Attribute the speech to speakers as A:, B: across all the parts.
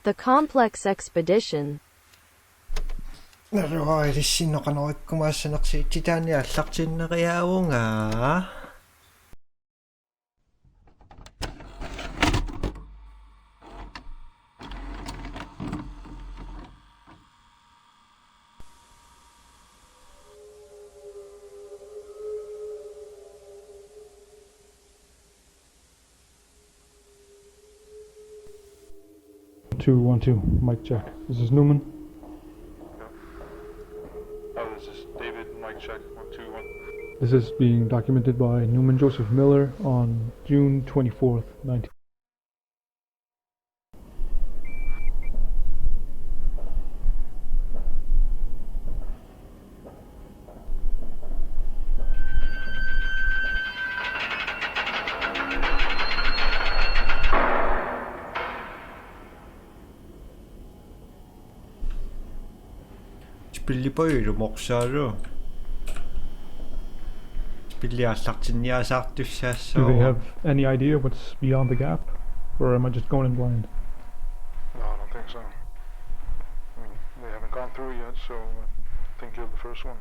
A: The Complex Expedition.
B: Two, 1, 2, mic check. This is Newman.
C: Oh, this is David, mic check, 1, 2, 1.
B: This is being documented by Newman Joseph Miller on June 24th, 19.
D: Do they
B: have any idea what's beyond the gap? Or am I just going in blind?
C: No, I don't think so. I mean, they haven't gone through it yet, so I think you're the first one.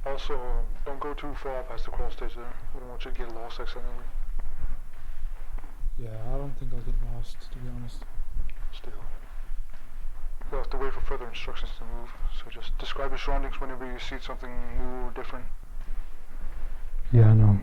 C: Also, don't go too far past the crawl stage there. We don't want you to get lost accidentally.
B: Yeah, I don't think I'll get lost, to be honest.
C: Still. You'll have to wait for further instructions to move, so just describe your surroundings whenever you see something new or different.
B: Yeah, I know.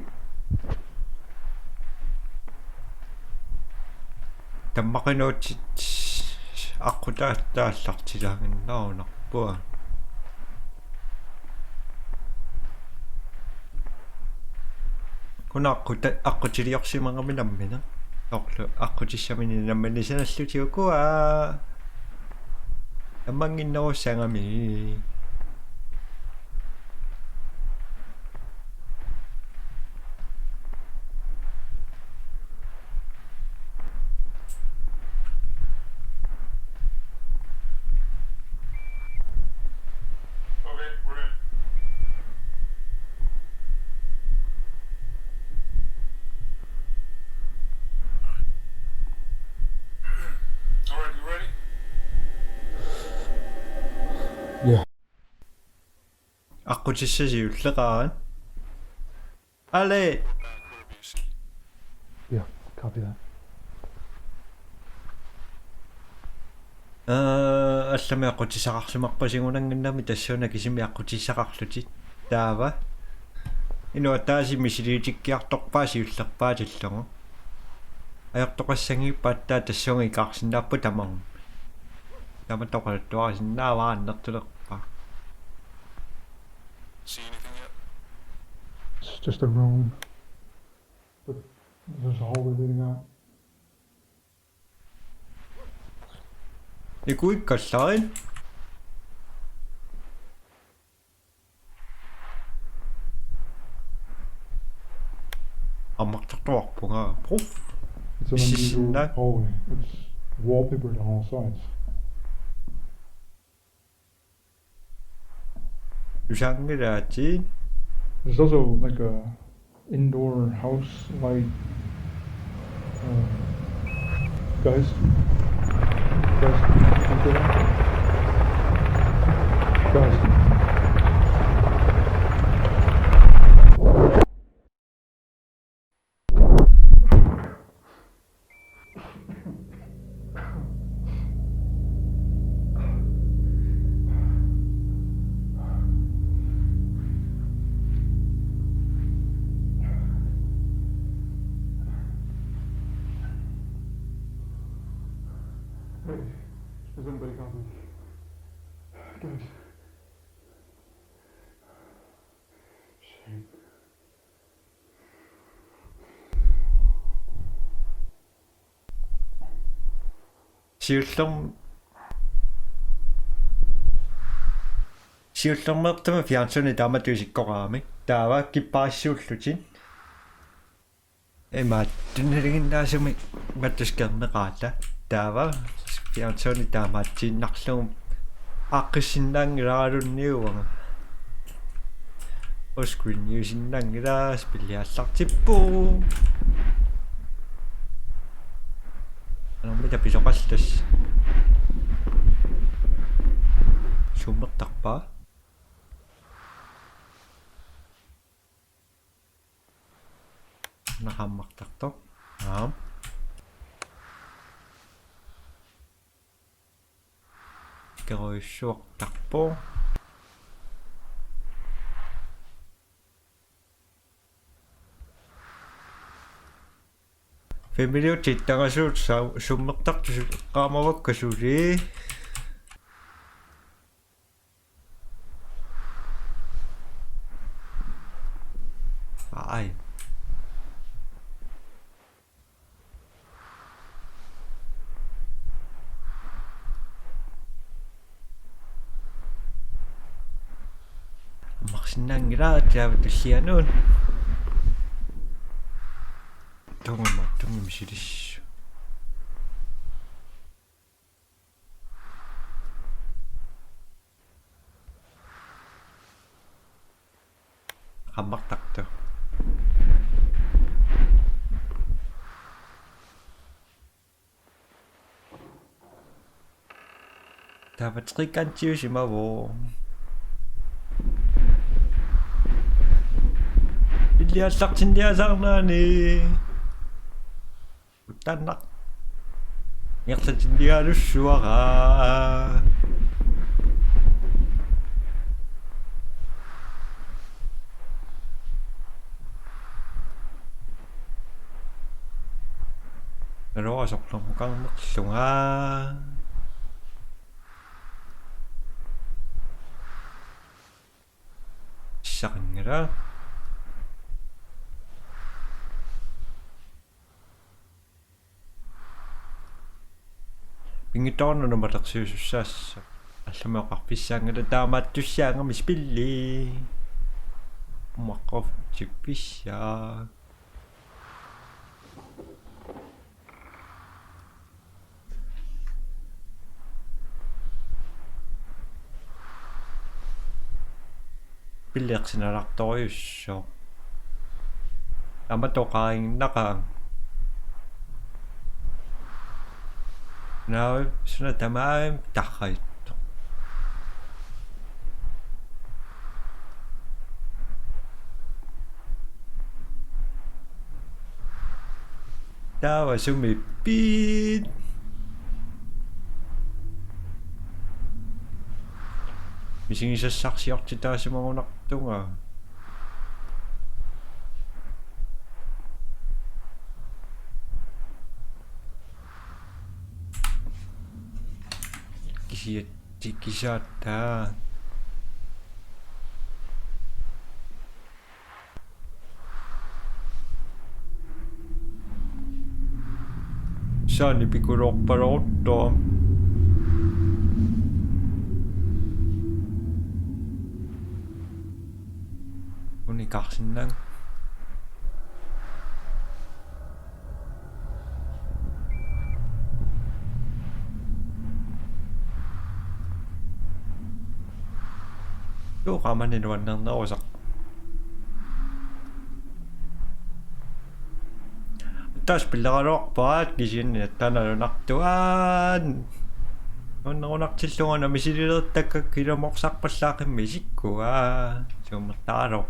B: Yeah. Yeah, copy that.
C: See anything yet?
B: It's just a room. But there's a hallway leading out. It's an unusual hallway. It's wallpapered on all sides. There's also like a indoor house light. Guys, Hey, is anybody coming? Guys. Shame.
D: 시울성 먹으면 비안촌에 담아두실 거가미 taava kippaassuullutin ema tunnelinginnaasumi mattuskerneqaalla taava piartsoni taamaattiinnarlugum aaqqissinnaangilаарunniuanga oscreen newsinnaangilaas pilliallartippu mitä pisoqallas summertarpaa naqammartartoq keruissuortarpu familiutit tangasuut summertartu qaamavakkasuli ai maksinangilaat jaavatullianuun tungum silissu qammartartu taapatrikantiusimavoo illiallartinniasaarnaani uttannaq ngerlatinniaalусsuaraa eroasorlormuqarnerlungaa issaqingala Pingitornuna malersiusussaassa алламеоқарписсаангала таамааттуссаангами спилли умаққов типписсаа пиллеқсиналарторюссоо аматоқарингнақаа Now, suna tamaim takhayto. Tawa sumipid. Mising isa saksiortita simangunartunga. Tikisata Sani pikulorpalorto unikarsinnang Qaamanin wannarnerusaq taas pilleraluarpaat kisiinni tanalunartuaan unnerunartillungana misililertakkak kilomorsarpallaaqimmi isikkua suummertaalo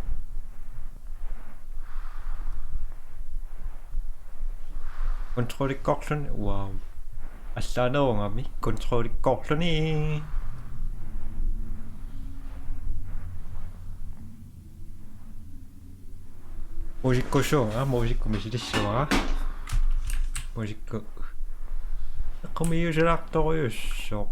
D: kontrollikkorluni wow allaanerungami kontrollikkorluni Musikko suunga, musikko misilissua. Musikko. Komiusilaktoriussoq.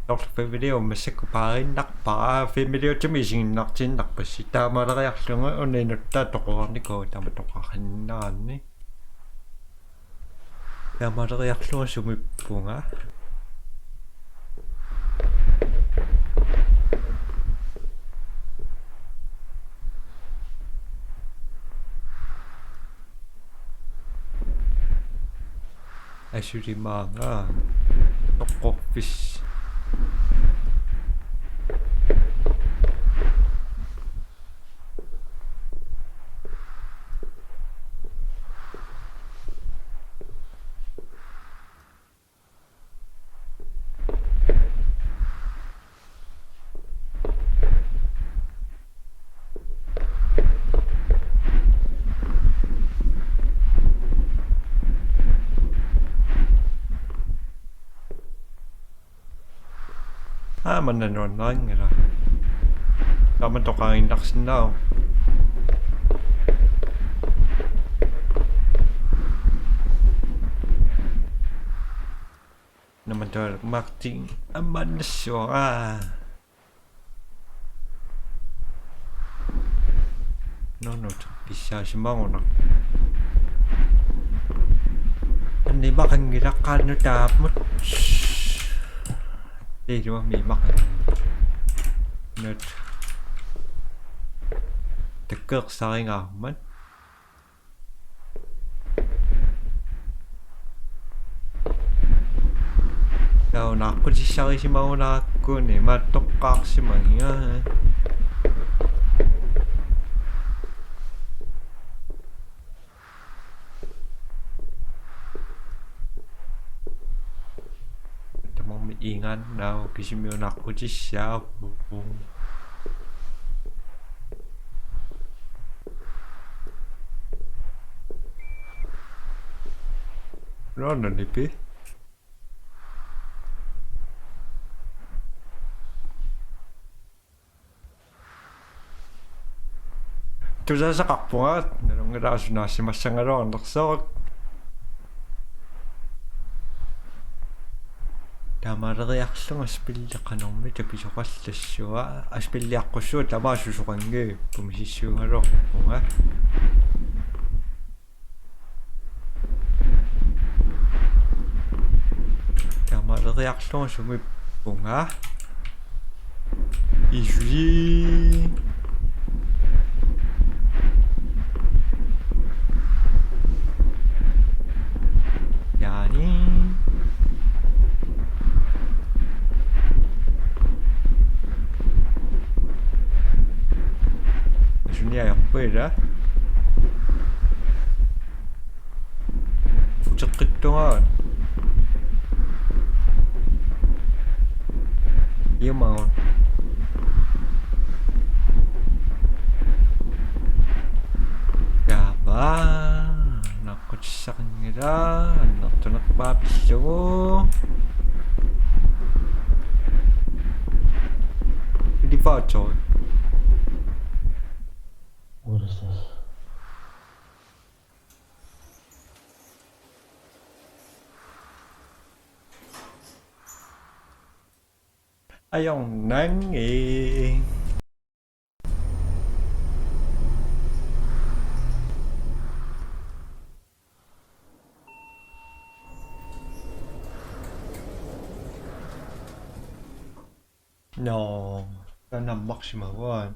D: Torfamilio masakku paarinarpaa familiotumisinginnartinnarpassi taamaleriarlunga uninuttaa toqornikoo tamatoqarrinnaanni. Taamaleriarlunga sumippunga. Asurimaanga toqqorpis man nanonnaangila taman toqarinlarsinnaa naman to martin amanassuara no pissaasimarunak anni maqangilaqqaannu taapmut Tiedä mimakan nyt tekek saring ahman kau nakku sisari si mau nakku nih matokak si mangya ingat now kasi may ako siya no nipi tu sa kakpuat narong raso na si masangaron so Tamarareaqlunga aspilliqqanormi tapisoqallassua aspilliaqqussuut tamaasusoqangi pumisissuungalorpunga Tamarareaqlunga sumippunga Ijui Yani Dunia yang beda. Cekit dong. Iya mau. Ya bah, nak kucing ngira, nak tunak babis jo. Di foto.
B: What is this?
D: Ayong nangi. No, tan maximal one.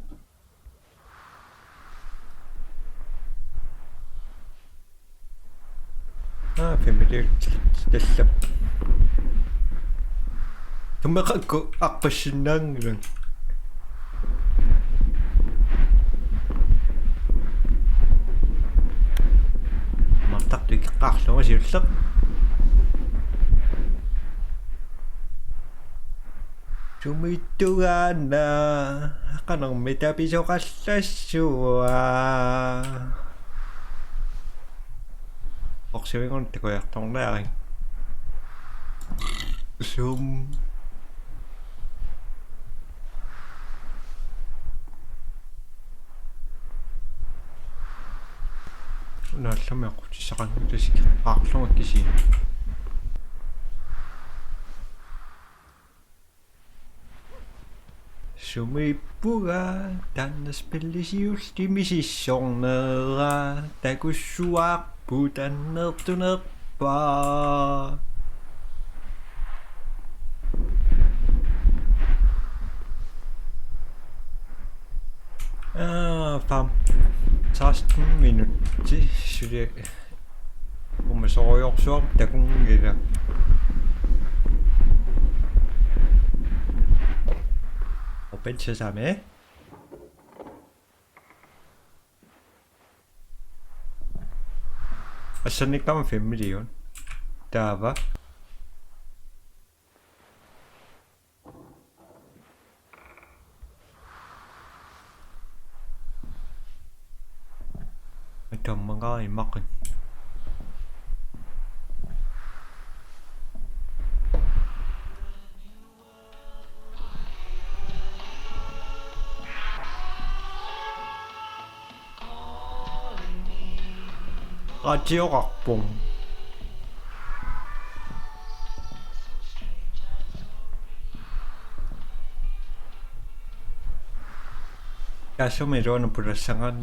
D: Familiar step. Tumakag akpasinang lang. Matak di kakaklo masirsak. Sumituan na kanang metapiso kasasua. Oksigen on tekoja tong näin. Zoom. Nah, sama aku cisakan itu sih paklong ke sini. Sumipura tannas pellisius di misisongera takusuak butan nertunerpa. Fam 16 minutter, så det Kung masayok-sayok, takong gila. Open sesame. Asan ni kang family yun? Dava? Ito mga imakin. Radio Rockbong. Kaso mayroon ang purasangan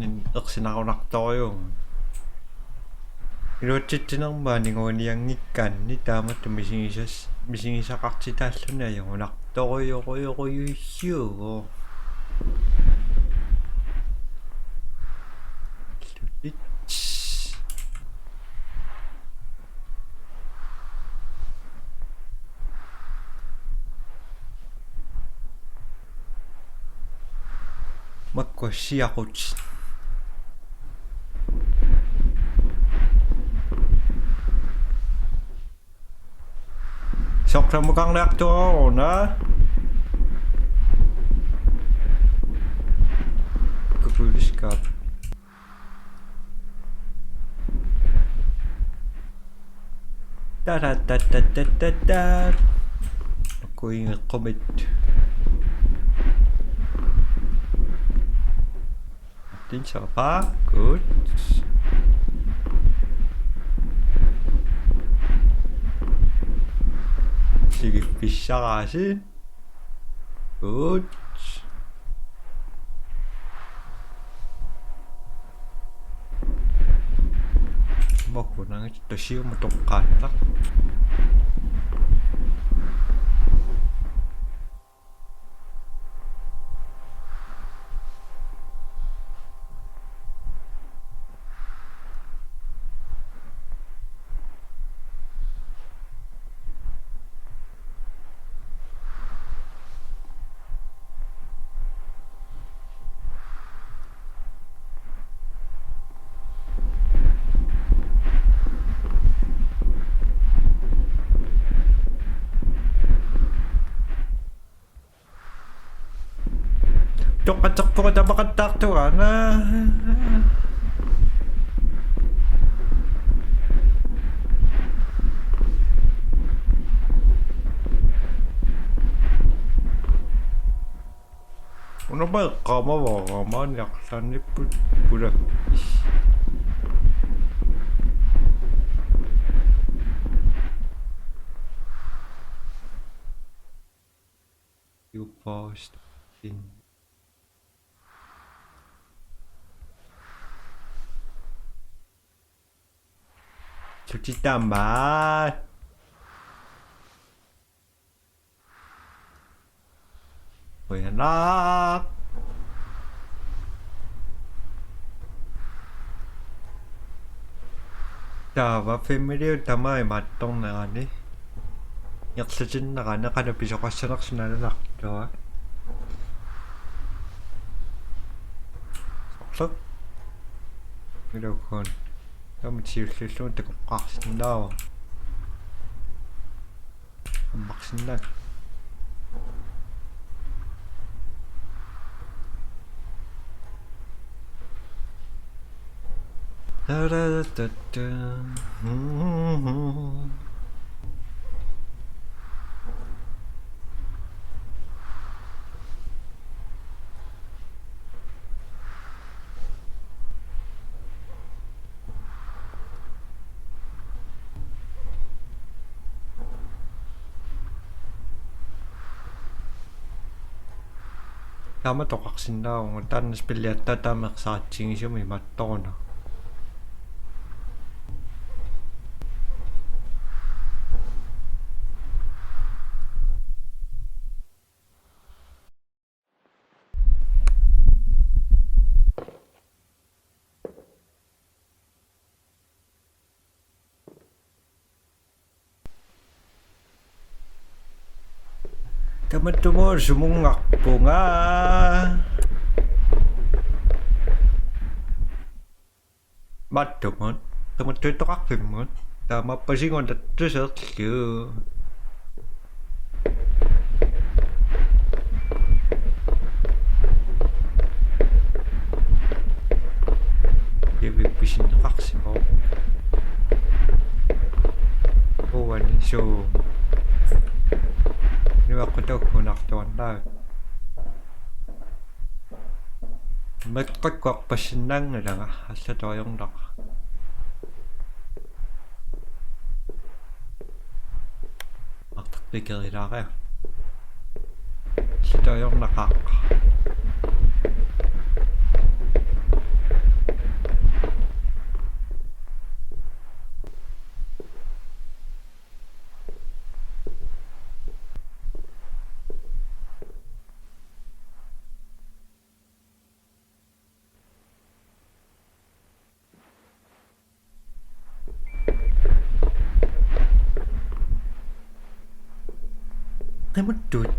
D: sinakanak tayo. 이렇게 뜨는 많이 원양니까 니 다음부터 미싱이사 각지 달수나 영원악 떠고요고요고 유슈 먹고 시야고치 Sọc ra một con reactor nữa. Kukuliskap. Da da da da da da da. Ako yung comet. Tin sa pa. Good. Sige, pisya kasi. Good. Bako na nga ito siya matukan lang. Tukacak po ka makatakto ka na. Ano ba kama ba? Kama naksan ni pura. You paused in. Cuci tambah. Oh enak. 자, 와페미리를 담아에 맞동 나가니. 약수진 나가나 가나 비서가 선악순환을 낙죠. 쏙쏙. 이러건. Kami chill luôn từ cọc cọc xin đâu không mặc xin đâu da da da da Tama tokaksin daw, tan spilyata tamak sa ching siya may matona. Teman-teman sumungak bunga. Matteman, teman-teman itu kakimon. Tama pasingon at dessert you. Give pisin kaksimo. Buwan so. Ni ako daw kunak tuan daw. Magkakak pasinang na lang sa toyong dak. Magtakbigil ila kaya. Sa toyong nakak. Naman dude.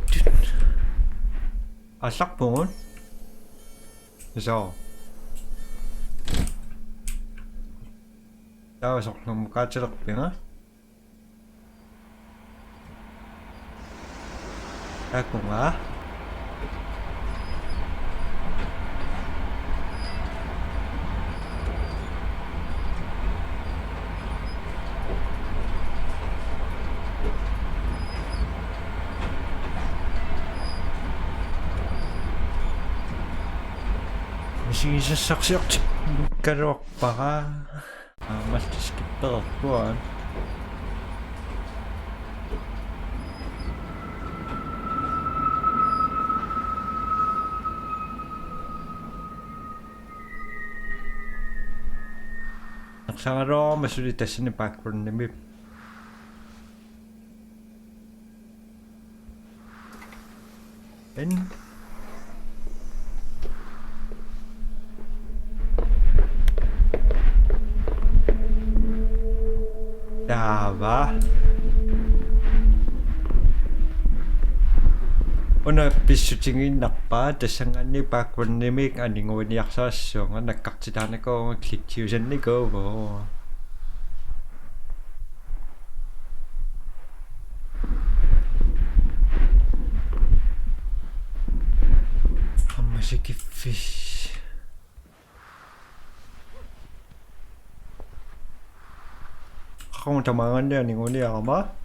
D: Asak po. So. Tapos ako nang mukatsalak pa nga. Ako nga. Sige sa saksyak. Karok pa ka. Mas skip pa ako. Naksangaro, masulitas ni background ni Mip. And Dava. Una pisutingin nakpa dasang ni background ni Mik aning waniak sa so nga nagkaksitan ko clitusan ni go. Masiki fish. Kung tamangan niya ning uni ako ba?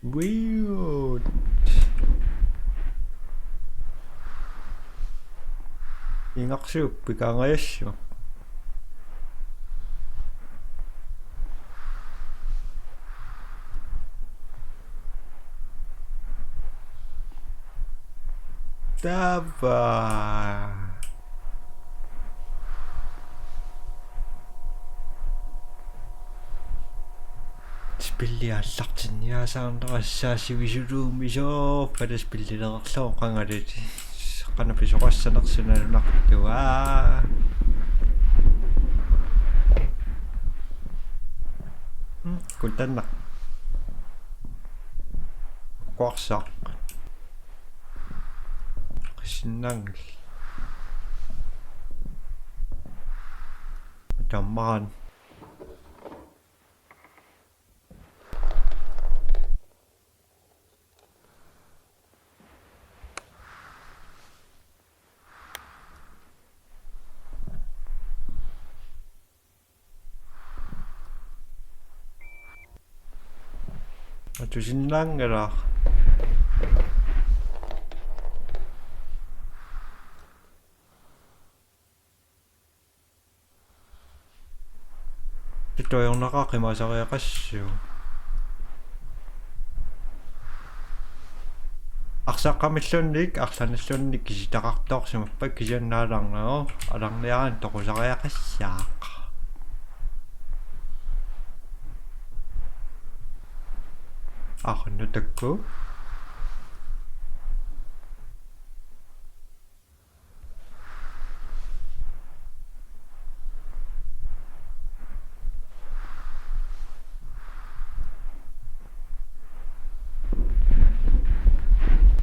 D: Weird. Ingak siya, pika nga yun. Dava. Spilli allaqtin niya saanaqassa sivisuluumiso pada spillilerarloo qangalit qanapisoqassanaqsunalunartua kuntannaq qorsaq qissinnaangil tammaan Tusinnaangala ito yung nakakimasakayakasyo aksa kamisyonik aksanisyonik kisitakaktok sumapag kisyan nalang no alang niyan toko sakayakasyak ako natagko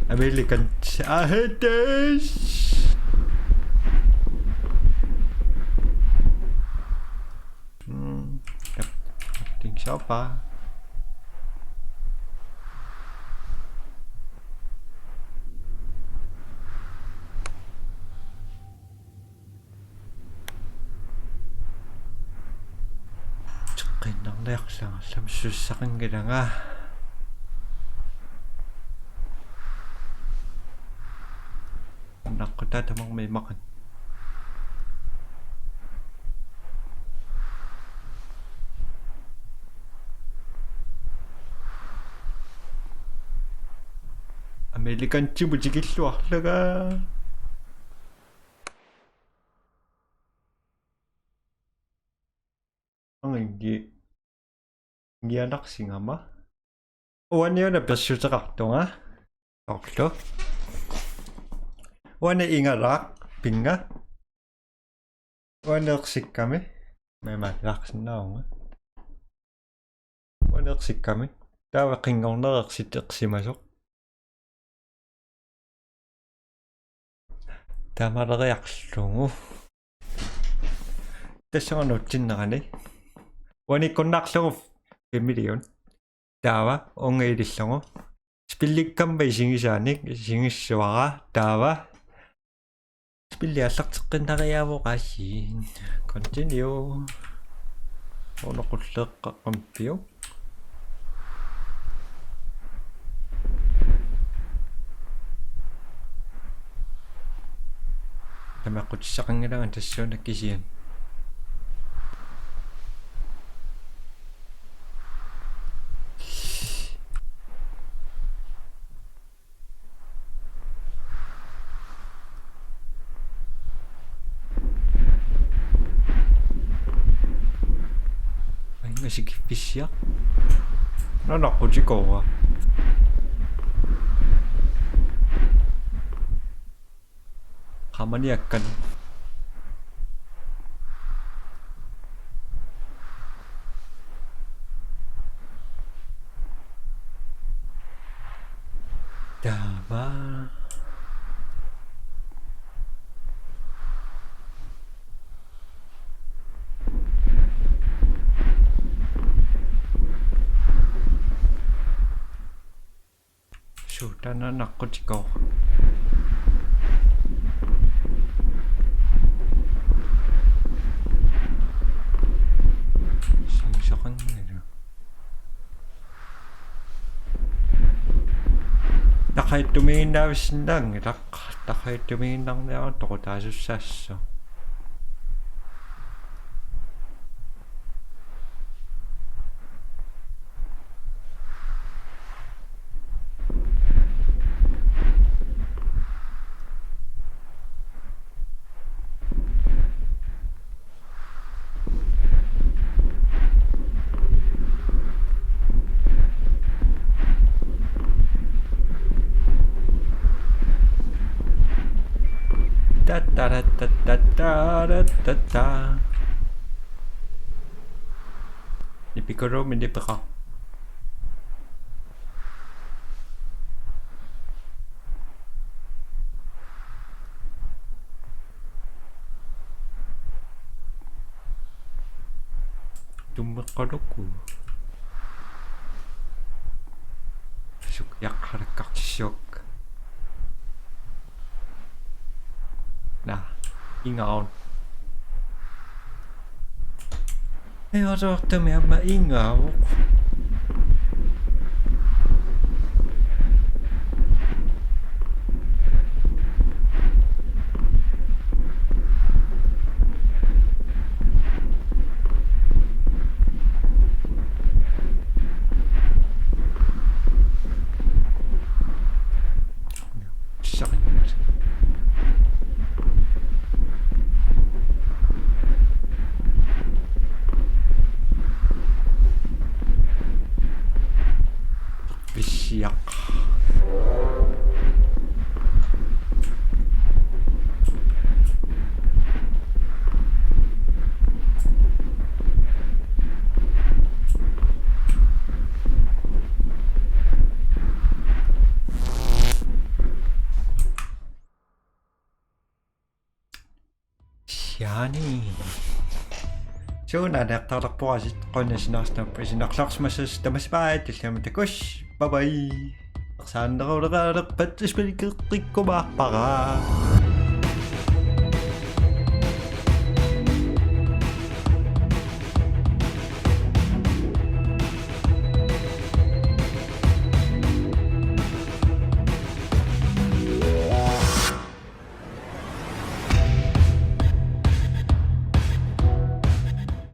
D: American Sahedes. Ting siapa? Kinang leyak lang alam susakin gina nga. Anak ko tatamang may makan. American chibujigil wak laga. Ang hindi anak si nga ma. Wan yun na besyo sa kakto nga. Kakto. Wan na ingarak. Pinga. Wan na aksik kami. May malaks na nga. Wan na aksik kami. Tawa kingong na aksi masok. Tama na kaya akslungo. Tapos yung ano, chinakani. Wani konnaklungo 5 million. Tawa, o ngayon Spillig kambay singisanik, singiswaga, tawa. Spilli asaksakin na kaya mo kasi. Continue. Ono kuslak kakampyo. Tama ko sa kangilangan tas yun nakisiyan. Sige, pisya. Ano ko si Kowa? Kamaniakan. Tama. Sudah anak ko cikaw. Singsakan nila. Takay tumingin na sindang. Takay tumingin lang na ako. Toko tayo saso. Ta. Hindi ko rin, hindi pa ka. Tumakalok ko. Sukyak harakak syok. Nah, ingaon. Jag rörde med inga och siak. Yani. So nadaktarak po kasi ko na sinaksaksmasas tamaspaat takus. Bye bye. Saan na ko nakarakpat sa ko bakpaka.